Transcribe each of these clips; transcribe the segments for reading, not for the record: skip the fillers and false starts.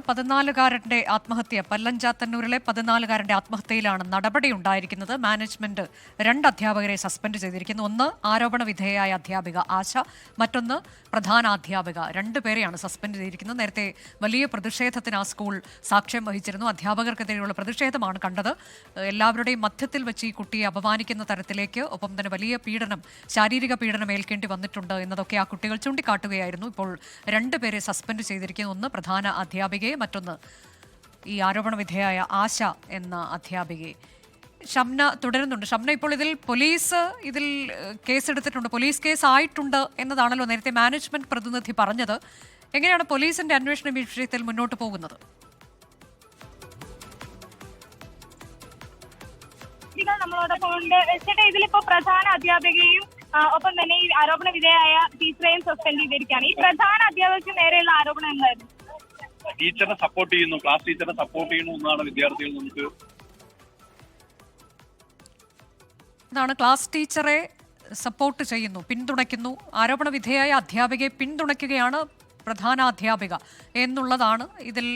14-കാരന്റെ ആത്മഹത്യ പല്ലഞ്ചാത്തന്നൂരിലെ 14-കാരന്റെ ആത്മഹത്യയിലാണ് നടപടി ഉണ്ടായിരിക്കുന്നത്. മാനേജ്മെന്റ് 2 അധ്യാപകരെ സസ്പെൻഡ് ചെയ്തിരിക്കുന്നു. ഒന്ന് ആരോപണ വിധേയയായ അധ്യാപിക ആശ, മറ്റൊന്ന് പ്രധാനാധ്യാപിക. 2 പേരെയാണ് സസ്പെൻഡ് ചെയ്തിരിക്കുന്നത്. നേരത്തെ വലിയ പ്രതിഷേധത്തിന് ആ സ്കൂൾ സാക്ഷ്യം വഹിച്ചിരുന്നു. അധ്യാപകർക്കെതിരെയുള്ള പ്രതിഷേധമാണ് കണ്ടത്. എല്ലാവരുടെയും മധ്യത്തിൽ വെച്ച് ഈ കുട്ടിയെ അപമാനിക്കുന്ന തരത്തിലേക്ക്, ഒപ്പം തന്നെ വലിയ പീഡനം, ശാരീരിക പീഡനം ഏൽക്കേണ്ടി വന്നിട്ടുണ്ട് എന്നതൊക്കെ ആ കുട്ടികൾ ചൂണ്ടിക്കാട്ടുകയായിരുന്നു. ഇപ്പോൾ 2 പേരെ സസ്പെൻഡ് ചെയ്തിരിക്കുന്നു. ഒന്ന് പ്രധാന അധ്യാപിക, മറ്റൊന്ന് ഈ ആരോപണ വിധേയായ ആശ എന്ന അധ്യാപികയെ. ഷംന തുടരുന്നുണ്ട്. ഷംന, ഇപ്പോൾ പോലീസ് കേസെടുത്തിട്ടുണ്ട്, പോലീസ് കേസ് ആയിട്ടുണ്ട് എന്നതാണല്ലോ നേരത്തെ മാനേജ്മെന്റ് പ്രതിനിധി പറഞ്ഞത്. എങ്ങനെയാണ് പോലീസിന്റെ അന്വേഷണം ഈ വിഷയത്തിൽ മുന്നോട്ട് പോകുന്നത്? നമ്മളോടൊപ്പം ഉണ്ട്. ചേട്ടാ, ഇതിലിപ്പോ പ്രധാന അധ്യാപികയും ഒപ്പം തന്നെ ഈ ആരോപണ വിധേയായ ടീച്ചറെയും സസ്പെൻഡ് ചെയ്തിരിക്കുകയാണ്. ഈ പ്രധാന അധ്യാപകർക്ക് നേരെയുള്ള ആരോപണം എന്തായിരുന്നു? ടീച്ചറെ സപ്പോർട്ട് ചെയ്യുന്നു, ക്ലാസ് ടീച്ചറെ സപ്പോർട്ട് ചെയ്യുന്നു എന്നാണ് വിദ്യാർത്ഥികൾ നമുക്ക്. അതാണ്, ക്ലാസ് ടീച്ചറെ സപ്പോർട്ട് ചെയ്യുന്നു, പിന്തുണയ്ക്കുന്നു, ആരോപണ വിധേയായ അധ്യാപികയെ പിന്തുണയ്ക്കുകയാണ് പ്രധാന അധ്യാപിക എന്നുള്ളതാണ് ഇതിൽ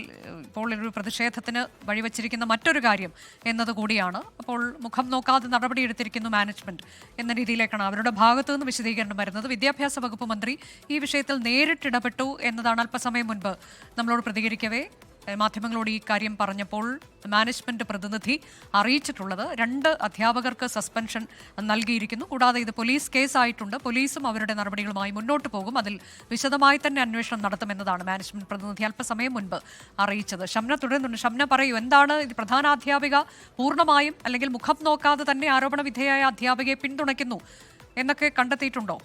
ഇപ്പോൾ ഒരു പ്രതിഷേധത്തിന് വഴിവെച്ചിരിക്കുന്ന മറ്റൊരു കാര്യം എന്നതുകൂടിയാണ്. അപ്പോൾ മുഖം നോക്കാതെ നടപടിയെടുത്തിരിക്കുന്നു മാനേജ്മെന്റ് എന്ന രീതിയിലേക്കാണ് അവരുടെ ഭാഗത്തു നിന്ന് വിശദീകരണം വരുന്നത്. വിദ്യാഭ്യാസ വകുപ്പ് മന്ത്രി ഈ വിഷയത്തിൽ നേരിട്ടിടപെട്ടു എന്നതാണ് അല്പസമയം മുൻപ് നമ്മളോട് പ്രതികരിക്കവേ മാധ്യമങ്ങളോട് ഈ കാര്യം പറഞ്ഞപ്പോൾ മാനേജ്മെന്റ് പ്രതിനിധി അറിയിച്ചിട്ടുള്ളത്. 2 അധ്യാപകർക്ക് സസ്പെൻഷൻ നൽകിയിരിക്കുന്നു. കൂടാതെ ഇത് പോലീസ് കേസായിട്ടുണ്ട്. പോലീസും അവരുടെ നടപടികളുമായി മുന്നോട്ട് പോകും. അതിൽ വിശദമായി തന്നെ അന്വേഷണം നടത്തുമെന്നതാണ് മാനേജ്മെന്റ് പ്രതിനിധി അല്പസമയം മുൻപ് അറിയിച്ചത്. ഷംന തുടരുന്നുണ്ട്. ഷംന, പറയൂ, എന്താണ് ഇത്? പ്രധാനാധ്യാപിക പൂർണ്ണമായും അല്ലെങ്കിൽ മുഖം നോക്കാതെ തന്നെ ആരോപണ വിധേയായ അധ്യാപികയെ പിന്തുണയ്ക്കുന്നു എന്നൊക്കെ കണ്ടെത്തിയിട്ടുണ്ടോ?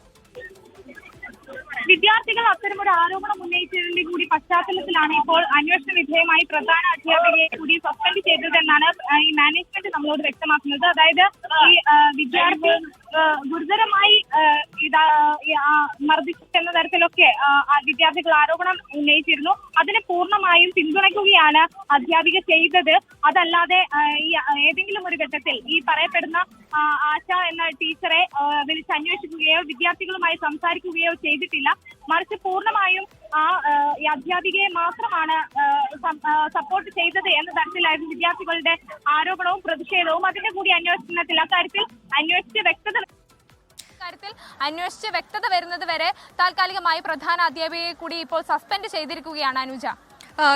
വിദ്യാർത്ഥികൾ അത്തരമൊരു ആരോപണം ഉന്നയിച്ചതിന്റെ കൂടി പശ്ചാത്തലത്തിലാണ് ഇപ്പോൾ അന്വേഷണ വിധേയമായി പ്രധാന അധ്യാപികയെ കൂടി സസ്പെൻഡ് ചെയ്തതെന്നാണ് ഈ മാനേജ്മെന്റ് നമ്മളോട് വ്യക്തമാക്കുന്നത്. അതായത് ഈ വിദ്യാർത്ഥി ഗുരുതരമായി മർദ്ദിച്ചെന്ന തരത്തിലൊക്കെ വിദ്യാർത്ഥികൾ ആരോപണം ഉന്നയിച്ചിരുന്നു. അതിനെ പൂർണ്ണമായും പിന്തുണയ്ക്കുകയാണ് അധ്യാപിക ചെയ്തത്. അതല്ലാതെ ഈ ഏതെങ്കിലും ഒരു ഘട്ടത്തിൽ ഈ പറയപ്പെടുന്ന ആശ എന്ന ടീച്ചറെ വിളിച്ചന്വേഷിക്കുകയോ വിദ്യാർത്ഥികളുമായി സംസാരിക്കുകയോ ചെയ്തിട്ടില്ല. മറിച്ച് പൂർണ്ണമായും ഈ അധ്യാപികയെ മാത്രമാണ് സപ്പോർട്ട് ചെയ്തത് എന്ന തരത്തിലായിരുന്നു വിദ്യാർത്ഥികളുടെ ആരോപണവും പ്രതിഷേധവും. അതിന്റെ കൂടി അന്വേഷണത്തിൽ അക്കാര്യത്തിൽ അന്വേഷിച്ച് വ്യക്തത വരുന്നത് വരെ താൽക്കാലികമായി പ്രധാന അധ്യാപികയെ കൂടി ഇപ്പോൾ സസ്പെൻഡ് ചെയ്തിരിക്കുകയാണ്. അനുജ,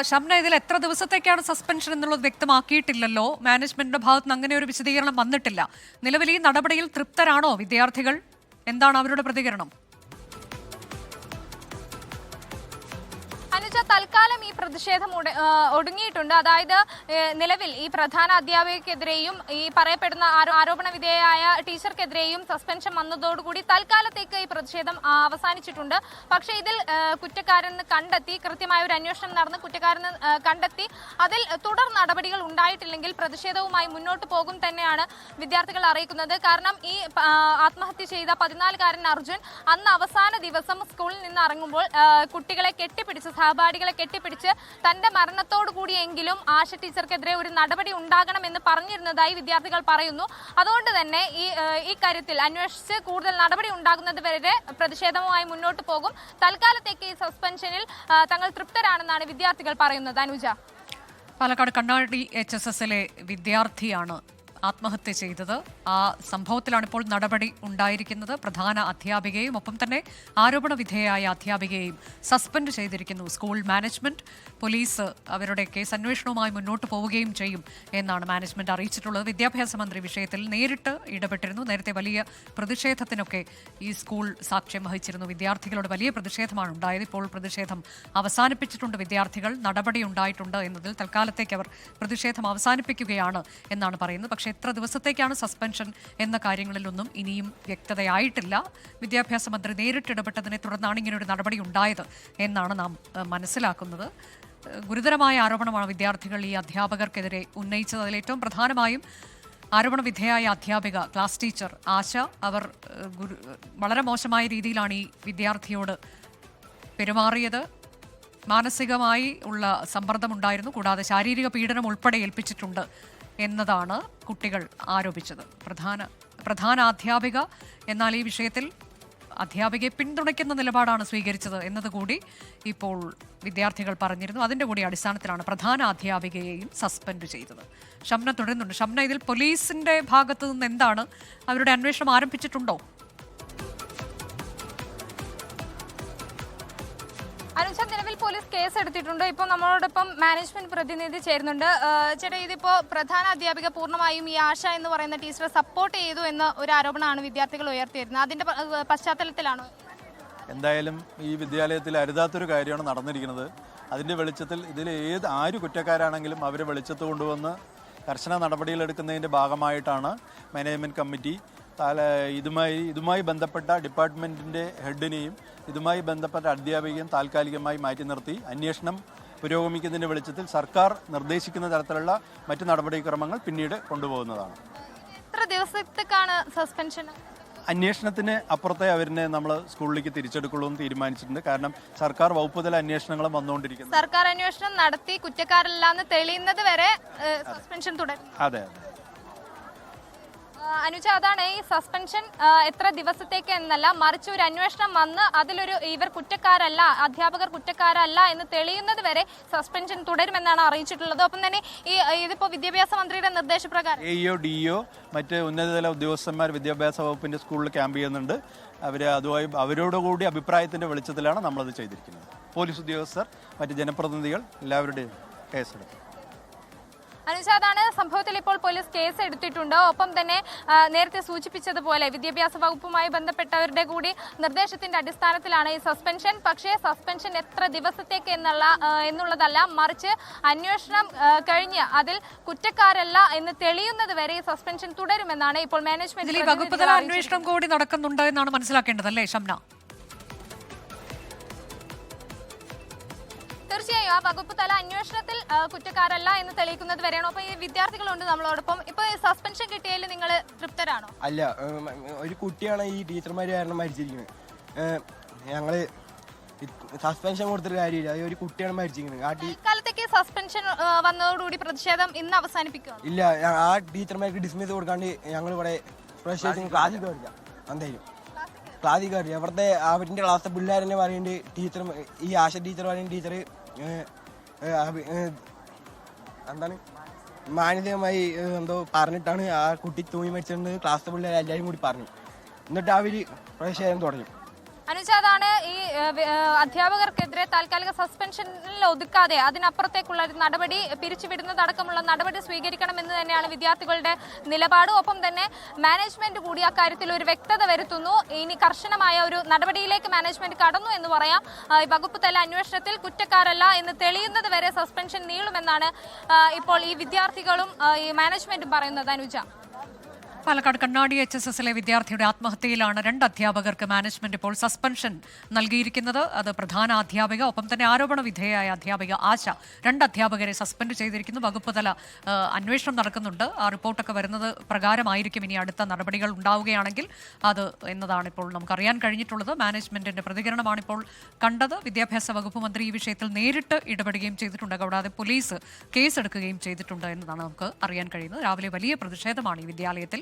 ഷംന, ഇതിൽ എത്ര ദിവസത്തേക്കാണ് സസ്പെൻഷൻ എന്നുള്ളത് വ്യക്തമാക്കിയിട്ടില്ലല്ലോ. മാനേജ്മെന്റിന്റെ ഭാഗത്ത് നിന്ന് അങ്ങനെ ഒരു വിശദീകരണം വന്നിട്ടില്ല. നിലവിൽ ഈ നടപടിയിൽ തൃപ്തരാണോ വിദ്യാർത്ഥികൾ? എന്താണ് അവരുടെ പ്രതികരണം? അനുജ, തൽക്കാലം ഈ പ്രതിഷേധം ഒടുങ്ങിയിട്ടുണ്ട്. അതായത് നിലവിൽ ഈ പ്രധാന അധ്യാപികക്കെതിരെയും ഈ പറയപ്പെടുന്ന ആരോപണ വിധേയയായ ടീച്ചർക്കെതിരെയും സസ്പെൻഷൻ വന്നതോടുകൂടി തൽക്കാലത്തേക്ക് ഈ പ്രതിഷേധം അവസാനിച്ചിട്ടുണ്ട്. പക്ഷേ ഇതിൽ കുറ്റക്കാരെന്ന് കണ്ടെത്തി, കൃത്യമായ ഒരു അന്വേഷണം നടന്ന് കുറ്റക്കാരെന്ന് കണ്ടെത്തി അതിൽ തുടർ നടപടികൾ ഉണ്ടായിട്ടില്ലെങ്കിൽ പ്രതിഷേധവുമായി മുന്നോട്ട് പോകും തന്നെയാണ് വിദ്യാർത്ഥികൾ അറിയിക്കുന്നത്. കാരണം ഈ ആത്മഹത്യ ചെയ്ത 14-കാരൻ അർജുൻ അന്ന് അവസാന ദിവസം സ്കൂളിൽ നിന്ന് ഇറങ്ങുമ്പോൾ കുട്ടികളെ കെട്ടിപ്പിടിച്ച്, സഹപാഠികളെ കെട്ടിപ്പിടിച്ച് തന്റെ മരണത്തോടു കൂടിയെങ്കിലും ആശ ടീച്ചർക്കെതിരെ ഒരു നടപടി ഉണ്ടാകണമെന്ന് പറഞ്ഞിരുന്നതായി വിദ്യാർത്ഥികൾ പറയുന്നു. അതുകൊണ്ട് തന്നെ ഈ കാര്യത്തിൽ അന്വേഷിച്ച് കൂടുതൽ നടപടി ഉണ്ടാകുന്നത് വരെ പ്രതിഷേധവുമായി മുന്നോട്ട് പോകും. തൽക്കാലത്തേക്ക് ഈ സസ്പെൻഷനിൽ തങ്ങൾ തൃപ്തരാണെന്നാണ് വിദ്യാർത്ഥികൾ പറയുന്നത്. അനുജ, പാലക്കാട് കണ്ണാടി HSSലെ വിദ്യാർത്ഥിയാണ് ആത്മഹത്യ ചെയ്തത്. ആ സംഭവത്തിലാണ് ഇപ്പോൾ നടപടി ഉണ്ടായിരിക്കുന്നത്. പ്രധാന അധ്യാപികയും ഒപ്പം തന്നെ ആരോപണ വിധേയയായ അധ്യാപികയെയും സസ്പെൻഡ് ചെയ്തിരിക്കുന്നു സ്കൂൾ മാനേജ്മെന്റ്. പോലീസ് അവരുടെ കേസ് അന്വേഷണവുമായി മുന്നോട്ട് പോവുകയും ചെയ്യും എന്നാണ് മാനേജ്മെന്റ് അറിയിച്ചിട്ടുള്ളത്. വിദ്യാഭ്യാസ മന്ത്രി വിഷയത്തിൽ നേരിട്ട് ഇടപെട്ടിരുന്നു. നേരത്തെ വലിയ പ്രതിഷേധത്തിനൊക്കെ ഈ സ്കൂൾ സാക്ഷ്യം വഹിച്ചിരുന്നു. വിദ്യാർത്ഥികളുടെ വലിയ പ്രതിഷേധമാണ് ഉണ്ടായത്. ഇപ്പോൾ പ്രതിഷേധം അവസാനിപ്പിച്ചിട്ടുണ്ട് വിദ്യാർത്ഥികൾ. നടപടി ഉണ്ടായിട്ടുണ്ട് എന്നതിൽ തൽക്കാലത്തേക്ക് അവർ പ്രതിഷേധം അവസാനിപ്പിക്കുകയാണ് എന്നാണ് പറയുന്നത്. പക്ഷേ എത്ര ദിവസത്തേക്കാണ് സസ്പെൻഷൻ എന്ന കാര്യങ്ങളിലൊന്നും ഇനിയും വ്യക്തതയായിട്ടില്ല. വിദ്യാഭ്യാസ മന്ത്രി നേരിട്ട് ഇടപെട്ടതിനെ തുടർന്നാണ് ഇങ്ങനൊരു നടപടി ഉണ്ടായത് എന്നാണ് നാം മനസ്സിലാക്കുന്നത്. ഗുരുതരമായ ആരോപണമാണ് വിദ്യാർത്ഥികൾ ഈ അധ്യാപകർക്കെതിരെ ഉന്നയിച്ചത്. അതിൽ ഏറ്റവും പ്രധാനമായും ആരോപണ വിധേയായ അധ്യാപിക, ക്ലാസ് ടീച്ചർ ആശ, അവർ വളരെ മോശമായ രീതിയിലാണ് ഈ വിദ്യാർത്ഥിയോട് പെരുമാറിയത്. മാനസികമായി ഉള്ള സമ്മർദ്ദമുണ്ടായിരുന്നു. കൂടാതെ ശാരീരിക പീഡനം ഉൾപ്പെടെ ഏൽപ്പിച്ചിട്ടുണ്ട് എന്നതാണ് കുട്ടികൾ ആരോപിച്ചത്. പ്രധാന അധ്യാപിക എന്നാൽ ഈ വിഷയത്തിൽ അധ്യാപികയെ പിന്തുണയ്ക്കുന്ന നിലപാടാണ് സ്വീകരിച്ചത് എന്നതുകൂടി ഇപ്പോൾ വിദ്യാർത്ഥികൾ പറഞ്ഞിരുന്നു. അതിന്റെ കൂടി അടിസ്ഥാനത്തിലാണ് പ്രധാന അധ്യാപികയെയും സസ്പെൻഡ് ചെയ്തത്. ഷംന തുടരുന്നുണ്ട്. ഷംന, ഇതിൽ പോലീസിന്റെ ഭാഗത്തു നിന്ന് എന്താണ്, അവരുടെ അന്വേഷണം ആരംഭിച്ചിട്ടുണ്ടോ? അനുജ, നിലവിൽ പോലീസ് കേസ് എടുത്തിട്ടുണ്ട്. ഇപ്പോൾ നമ്മളോടൊപ്പം മാനേജ്മെന്റ് പ്രതിനിധി ചേരുന്നുണ്ട്. ചേട്ടാ, ഇതിപ്പോ പ്രധാന അധ്യാപിക പൂർണ്ണമായും ഈ ആശ എന്ന് പറയുന്ന ടീച്ചറെ സപ്പോർട്ട് ചെയ്തു എന്ന ഒരു ആരോപണമാണ് വിദ്യാർത്ഥികൾ ഉയർത്തിയിരുന്നത്. അതിന്റെ പശ്ചാത്തലത്തിലാണോ? എന്തായാലും ഈ വിദ്യാലയത്തിൽ അരുതാത്തൊരു കാര്യമാണ് നടന്നിരിക്കുന്നത്. അതിൻ്റെ വെളിച്ചത്തിൽ ഇതിൽ ആര് കുറ്റക്കാരാണെങ്കിലും അവരെ വെളിച്ചത്ത് കൊണ്ടുവന്ന് കർശന നടപടികളെടുക്കുന്നതിൻ്റെ ഭാഗമായിട്ടാണ് മാനേജ്മെൻറ്റ് കമ്മിറ്റി ഇതുമായി ബന്ധപ്പെട്ട ഡിപ്പാർട്ട്മെൻറ്റിൻ്റെ ഹെഡിനെയും ഇതുമായി ബന്ധപ്പെട്ട അധ്യാപികയും താൽക്കാലികമായി മാറ്റി നിർത്തി അന്വേഷണം പുരോഗമിക്കുന്നതിൻ്റെ വെളിച്ചത്തിൽ സർക്കാർ നിർദ്ദേശിക്കുന്ന തരത്തിലുള്ള മറ്റ് നടപടിക്രമങ്ങൾ പിന്നീട് കൊണ്ടുപോകുന്നതാണ്. എത്ര ദിവസത്തേക്കാണ് സസ്പെൻഷൻ? അന്വേഷണത്തിന് അപ്പുറത്തെ അവരിനെ നമ്മൾ സ്കൂളിലേക്ക് തിരിച്ചെടുക്കുള്ളൂ എന്ന് തീരുമാനിച്ചിട്ടുണ്ട്. കാരണം സർക്കാർ വകുപ്പ് തല അന്വേഷണങ്ങളും വന്നുകൊണ്ടിരിക്കുന്നു. സർക്കാർ അന്വേഷണം നടത്തി കുറ്റക്കാരല്ലാന്ന് തെളിയുന്നത് വരെ സസ്പെൻഷൻ തുടരും. അതെ. അനുജ, അതാണ് ഈ സസ്പെൻഷൻ എത്ര ദിവസത്തേക്ക് എന്നല്ല, മറിച്ച് ഒരു അന്വേഷണം വന്ന് അതിലൊരു ഇവർ കുറ്റക്കാരല്ല, അധ്യാപകർ കുറ്റക്കാരല്ല എന്ന് തെളിയുന്നത് വരെ സസ്പെൻഷൻ തുടരുമെന്നാണ് അറിയിച്ചിട്ടുള്ളത്. ഒപ്പം തന്നെ ഇതിപ്പോ വിദ്യാഭ്യാസ മന്ത്രിയുടെ നിർദ്ദേശപ്രകാരം AEO, DEO മറ്റ് ഉന്നതതല ഉദ്യോഗസ്ഥന്മാർ വിദ്യാഭ്യാസ വകുപ്പിന്റെ സ്കൂളിൽ ക്യാമ്പ് ചെയ്യുന്നുണ്ട്. അവരോടുകൂടി അഭിപ്രായത്തിന്റെ വെളിച്ചത്തിലാണ് നമ്മളത് ചെയ്തിരിക്കുന്നത്. പോലീസ് ഉദ്യോഗസ്ഥർ, മറ്റ് ജനപ്രതിനിധികൾ എല്ലാവരുടെയും കേസെടുക്കും. അനുജ, അതാണ് സംഭവത്തിൽ ഇപ്പോൾ പോലീസ് കേസ് എടുത്തിട്ടുണ്ട്. ഒപ്പം തന്നെ നേരത്തെ സൂചിപ്പിച്ചതുപോലെ വിദ്യാഭ്യാസ വകുപ്പുമായി ബന്ധപ്പെട്ടവരുടെ കൂടി നിർദ്ദേശത്തിന്റെ അടിസ്ഥാനത്തിലാണ് ഈ സസ്പെൻഷൻ. പക്ഷേ സസ്പെൻഷൻ എത്ര ദിവസത്തേക്ക് എന്നുള്ളതല്ല, മറിച്ച് അന്വേഷണം കഴിഞ്ഞ് അതിൽ കുറ്റക്കാരല്ല എന്ന് തെളിയുന്നത് വരെ ഈ സസ്പെൻഷൻ തുടരുമെന്നാണ് ഇപ്പോൾ മാനേജ്മെന്റ് വകുപ്പ് തല അന്വേഷണം കൂടി നടക്കുന്നുണ്ട് എന്നാണ് മനസ്സിലാക്കേണ്ടത്, അല്ലേ ഷംന? തീർച്ചയായും ആ വകുപ്പ് തല അന്വേഷണത്തിൽ കുറ്റക്കാരല്ല എന്ന് തെളിയിക്കുന്നത് വരെയാണോ? അപ്പൊ ഈ വിദ്യാർത്ഥികളുണ്ട് നമ്മളോടൊപ്പം. ഇപ്പൊ സസ്പെൻഷൻ കിട്ടിയതിൽ നിങ്ങൾ തൃപ്തരാണോ? അല്ല, ഒരു കുട്ടിയാണ് ഈ ടീച്ചർമാര് കാരണം മരിച്ചിരിക്കുന്നത്. ഞങ്ങള് സസ്പെൻഷൻ കൊടുത്തിട്ട് കാര്യമില്ല, ഒരു കുട്ടിയാണ് മരിച്ചിരിക്കുന്നത്. ഇക്കാലത്തേക്ക് സസ്പെൻഷൻ വന്നതോടുകൂടി പ്രതിഷേധം ഇന്ന് അവസാനിപ്പിക്കുക? ഇല്ല, ആ ടീച്ചർമാർക്ക് ഡിസ്മിസ് കൊടുക്കാണ്ട് ഞങ്ങൾ ഇവിടെ ക്ലാസ്സിൽ കയറില്ല. എന്തായാലും ക്ലാസ്സിൽ കയറില്ല. അവിടുത്തെ അവരുടെ ക്ലാസ്സിലെ പിള്ളേർ തന്നെ പറയുന്നുണ്ട്, ടീച്ചർ ഈ ആശ ടീച്ചർ പറയുന്ന ടീച്ചർ എന്താണ് മാനസികമായി എന്തോ പറഞ്ഞിട്ടാണ് ആ കുട്ടി തൂങ്ങി മരിച്ചിട്ടുണ്ട്. ക്ലാസ്സിലെ പിള്ളേർ എല്ലാവരും കൂടി പറഞ്ഞു. എന്നിട്ട് അവർ പ്രതിഷേധം തുടങ്ങി. അനുജ, അതാണ് ഈ അധ്യാപകർക്കെതിരെ താൽക്കാലിക സസ്പെൻഷനിൽ ഒതുക്കാതെ അതിനപ്പുറത്തേക്കുള്ള ഒരു നടപടി, പിരിച്ചുവിടുന്നതടക്കമുള്ള നടപടി സ്വീകരിക്കണമെന്ന് തന്നെയാണ് വിദ്യാർത്ഥികളുടെ നിലപാട്. ഒപ്പം തന്നെ മാനേജ്മെന്റ് കൂടി അക്കാര്യത്തിൽ ഒരു വ്യക്തത വരുത്തുന്നു. ഇനി കർശനമായ ഒരു നടപടിയിലേക്ക് മാനേജ്മെന്റ് കടന്നു എന്ന് പറയാം. വകുപ്പ് തല അന്വേഷണത്തിൽ കുറ്റക്കാരല്ല എന്ന് തെളിയുന്നത് വരെ സസ്പെൻഷൻ നീളുമെന്നാണ് ഇപ്പോൾ ഈ വിദ്യാർത്ഥികളും ഈ മാനേജ്മെന്റും പറയുന്നത്. അനുജ, പാലക്കാട് കണ്ണാടി HSSലെ വിദ്യാർത്ഥിയുടെ ആത്മഹത്യയിലാണ് 2 അധ്യാപകർക്ക് മാനേജ്മെന്റ് ഇപ്പോൾ സസ്പെൻഷൻ നൽകിയിരിക്കുന്നത്. അത് പ്രധാന അധ്യാപിക, ഒപ്പം തന്നെ ആരോപണ വിധേയയായ അധ്യാപിക ആശ, 2 അധ്യാപകരെ സസ്പെൻഡ് ചെയ്തിരിക്കുന്നു. വകുപ്പ് തല അന്വേഷണം നടക്കുന്നുണ്ട്. ആ റിപ്പോർട്ടൊക്കെ വരുന്നത് പ്രകാരമായിരിക്കും ഇനി അടുത്ത നടപടികൾ ഉണ്ടാവുകയാണെങ്കിൽ അത് എന്നതാണ് ഇപ്പോൾ നമുക്കറിയാൻ കഴിഞ്ഞിട്ടുള്ളത്. മാനേജ്മെന്റിന്റെ പ്രതികരണമാണ് ഇപ്പോൾ കണ്ടത്. വിദ്യാഭ്യാസ വകുപ്പ് മന്ത്രി ഈ വിഷയത്തിൽ നേരിട്ട് ഇടപെടുകയും ചെയ്തിട്ടുണ്ട്. കൂടാതെ പോലീസ് കേസെടുക്കുകയും ചെയ്തിട്ടുണ്ട് എന്നതാണ് നമുക്ക് അറിയാൻ കഴിയുന്നത്. രാവിലെ വലിയ പ്രതിഷേധമാണ് ഈ വിദ്യാലയത്തിൽ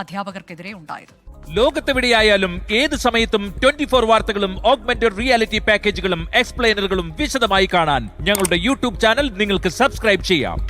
അധ്യാപകർക്കെതിരെ ഉണ്ടായത്. ലോകത്തെവിടെയായാലും ഏത് സമയത്തും 24 വാർത്തകളും ഓഗ്മെന്റഡ് റിയാലിറ്റി പാക്കേജുകളും എക്സ്പ്ലെയിനറുകളും വിശദമായി കാണാൻ ഞങ്ങളുടെ YouTube ചാനൽ നിങ്ങൾക്ക് സബ്സ്ക്രൈബ് ചെയ്യാം.